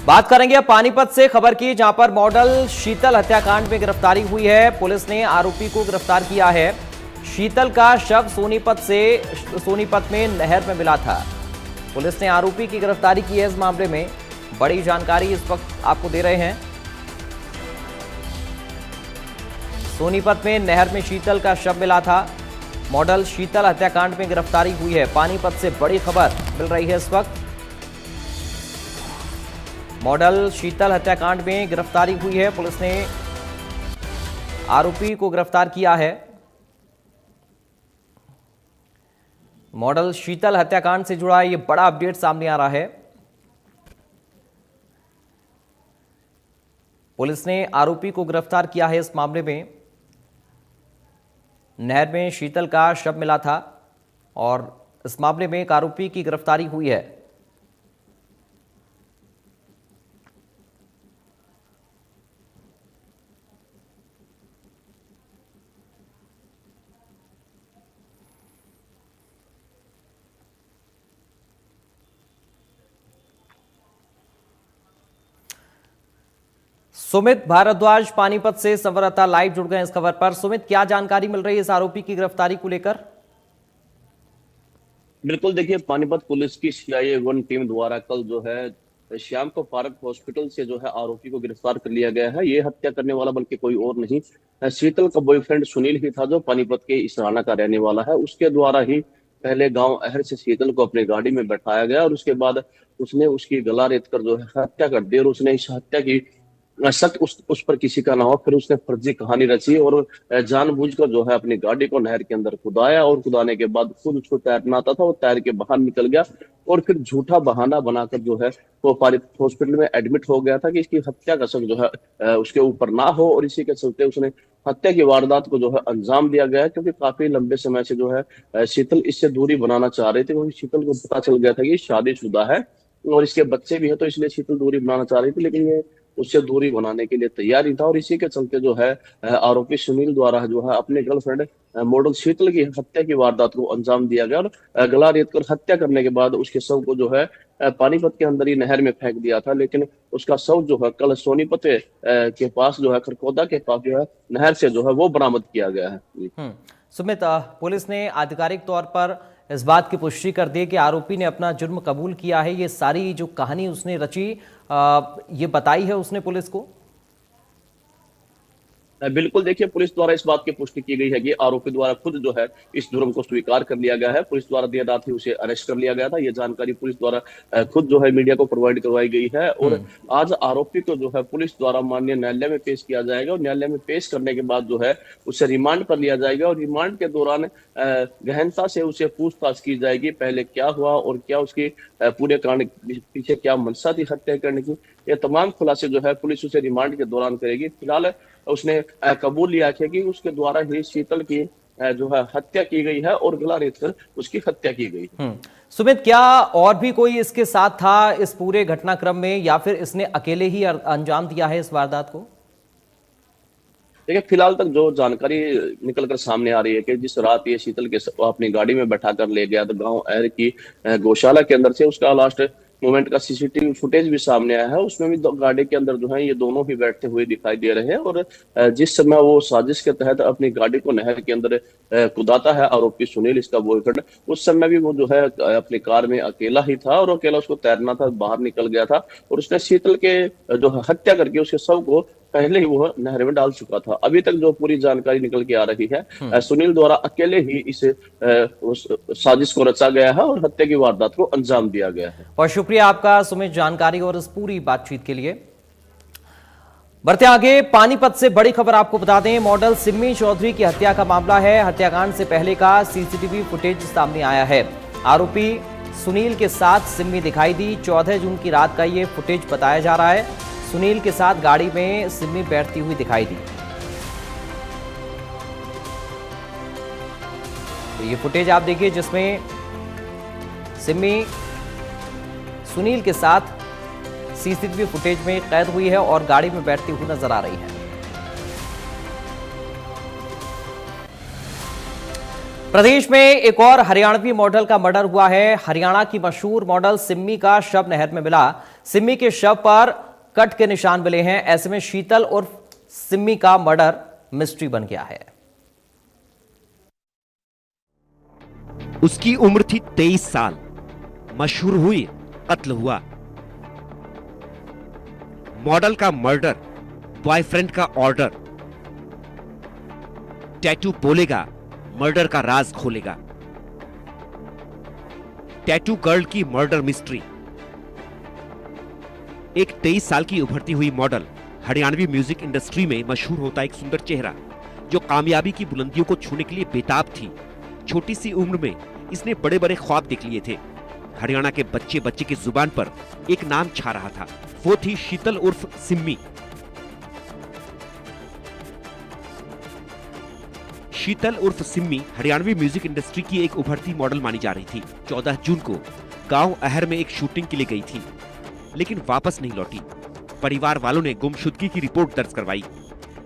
बात करेंगे अब पानीपत से खबर की, जहां पर मॉडल शीतल हत्याकांड में गिरफ्तारी हुई है। पुलिस ने आरोपी को गिरफ्तार किया है। शीतल का शव सोनीपत में नहर में मिला था। पुलिस ने आरोपी की गिरफ्तारी की है। इस मामले में बड़ी जानकारी इस वक्त आपको दे रहे हैं। सोनीपत में नहर में शीतल का शव मिला था। मॉडल शीतल हत्याकांड में गिरफ्तारी हुई है। पानीपत से बड़ी खबर मिल रही है इस वक्त। मॉडल शीतल हत्याकांड में गिरफ्तारी हुई है। पुलिस ने आरोपी को गिरफ्तार किया है। मॉडल शीतल हत्याकांड से जुड़ा यह बड़ा अपडेट सामने आ रहा है। पुलिस ने आरोपी को गिरफ्तार किया है। इस मामले में नहर में शीतल का शव मिला था और इस मामले में एक आरोपी की गिरफ्तारी हुई है। सुमित भारद्वाज पानीपत से संवाददाता लाइव जुड़ गए इस खबर पर। सुमित, क्या जानकारी मिल रही है इस आरोपी की गिरफ्तारी को लेकर? बिल्कुल, देखिए पानीपत पुलिस की CI-A1 टीम द्वारा कल जो है श्याम को पार्क हॉस्पिटल से जो है आरोपी को गिरफ्तार कर लिया गया है। ये हत्या करने वाला बल्कि कोई और नहीं, शीतल का बॉयफ्रेंड सुनील ही था, जो पानीपत के इसराना का रहने वाला है। उसके द्वारा ही पहले गांव अहर से शीतल को अपनी गाड़ी में बैठाया गया और उसके बाद उसने उसकी गला रेत कर जो है हत्या कर दी। और उसने इस हत्या की शक उस पर किसी का ना हो, फिर उसने फर्जी कहानी रची और जानबूझकर जो है अपनी गाड़ी को नहर के अंदर खुदाया और खुदाने के बाद खुद उसको तैरना आता था, वो तैर के बाहर निकल गया और फिर झूठा बहाना बनाकर जो है वो पानीपत हॉस्पिटल में एडमिट हो गया था कि इसकी हत्या का शक जो है उसके ऊपर ना हो। और इसी के चलते उसने हत्या की वारदात को जो है अंजाम दिया गया है, क्योंकि काफी लंबे समय से जो है शीतल इससे दूरी बनाना चाह रही थी, क्योंकि शीतल को पता चल गया था कि शादीशुदा है और इसके बच्चे भी है, तो इसलिए शीतल दूरी बनाना चाह रही थी, लेकिन ये उससे दूरी बनाने के लिए तैयार ही था। और इसी के चलते जो है आरोपी सुनील द्वारा जो है अपने गर्लफ्रेंड मॉडल शीतल की हत्या की वारदात को अंजाम दिया गया और गला रेत कर हत्या करने के बाद उसके शव को जो है पानीपत के अंदर ही नहर में फेंक दिया था। लेकिन उसका शव जो है कल सोनीपत के पास जो है खरकोदा के पास जो है नहर से जो है वो बरामद किया गया है। सुमित, पुलिस ने आधिकारिक तौर पर इस बात की पुष्टि कर दी कि आरोपी ने अपना जुर्म कबूल किया है। ये सारी जो कहानी उसने रची, ये बताई है उसने पुलिस को? बिल्कुल, देखिए पुलिस द्वारा इस बात की पुष्टि की गई है कि आरोपी द्वारा खुद जो है इस जुर्म को स्वीकार कर लिया गया है। पुलिस द्वारा देर रात ही उसे अरेस्ट कर लिया गया था। ये जानकारी पुलिस द्वारा खुद जो है मीडिया को प्रोवाइड करवाई गई है और आज आरोपी को जो है पुलिस द्वारा माननीय न्यायालय में पेश किया जाएगा और न्यायालय में पेश करने के बाद जो है उसे रिमांड पर लिया जाएगा और रिमांड के दौरान गहनता से उसे पूछताछ की जाएगी, पहले क्या हुआ और क्या उसकी पूरे कांड पीछे क्या मंशा थी हत्या करने की। ये तमाम खुलासे जो है पुलिस उसे रिमांड के दौरान करेगी। फिलहाल उसने कबूल लिया है कि उसके द्वारा ही शीतल की जो है हत्या की गई है और गला रेत कर उसकी हत्या की गई है। सुमित, क्या और भी कोई इसके साथ था इस पूरे घटनाक्रम में, या फिर इसने अकेले ही अंजाम दिया है इस वारदात को? देखिए फिलहाल तक जो जानकारी निकल कर सामने आ रही है कि जिस रात ये शीतल के अपनी गाड़ी में बैठा कर ले गया तो गांव अहर की गौशाला के अंदर से उसका लास्ट मोमेंट का CCTV फुटेज भी सामने आया है। उसमें भी गाड़ी के अंदर जो है ये दोनों ही बैठते हुए दिखाई दे रहे हैं और जिस समय वो साजिश के तहत अपनी गाड़ी को नहर के अंदर कुदाता है आरोपी सुनील, इसका बॉयफ्रेंड, उस समय भी वो जो है अपनी कार में अकेला ही था और अकेला उसको तैरना था, बाहर निकल गया था और उसने शीतल के जो हत्या करके उसके शव को पहले ही वो नहर में डाल चुका था। अभी तक जो पूरी जानकारी निकल के आ रही है सुनील द्वारा अकेले ही इस साजिश को रचा गया है और हत्या की वारदात को अंजाम दिया गया है। और शुक्रिया आपका सुमित जानकारी और इस पूरी बातचीत के लिए। बढ़ते आगे, पानीपत से बड़ी खबर आपको बता दें। मॉडल सिम्मी चौधरी की हत्या का मामला है। हत्याकांड से पहले का CCTV फुटेज सामने आया है। आरोपी सुनील के साथ सिम्मी दिखाई दी। 14 जून की रात का ये फुटेज बताया जा रहा है। सुनील के साथ गाड़ी में सिम्मी बैठती हुई दिखाई दी। तो ये फुटेज आप देखिए जिसमें सिम्मी सुनील के साथ CCTV फुटेज में कैद हुई है और गाड़ी में बैठती हुई नजर आ रही है। प्रदेश में एक और हरियाणवी मॉडल का मर्डर हुआ है। हरियाणा की मशहूर मॉडल सिम्मी का शव नहर में मिला। सिम्मी के शव पर कट के निशान मिले हैं। ऐसे में शीतल उर्फ सिम्मी का मर्डर मिस्ट्री बन गया है। उसकी उम्र थी 23 साल। मशहूर हुई, कत्ल हुआ। मॉडल का मर्डर, बॉयफ्रेंड का ऑर्डर। टैटू बोलेगा, मर्डर का राज खोलेगा। टैटू गर्ल की मर्डर मिस्ट्री। एक 23 साल की उभरती हुई मॉडल हरियाणवी म्यूजिक इंडस्ट्री में मशहूर होता एक सुंदर चेहरा, जो कामयाबी की बुलंदियों को छूने के लिए बेताब थी। छोटी सी उम्र में इसने बड़े बड़े ख्वाब देख लिए थे। हरियाणा के बच्चे बच्चे की जुबान पर एक नाम छा रहा था, वो थी शीतल उर्फ सिम्मी। शीतल उर्फ सिम्मी हरियाणवी म्यूजिक इंडस्ट्री की एक उभरती मॉडल मानी जा रही थी। 14 जून को गांव अहर में एक शूटिंग के लिए गई थी, लेकिन वापस नहीं लौटी। परिवार वालों ने गुमशुदगी की रिपोर्ट दर्ज करवाई।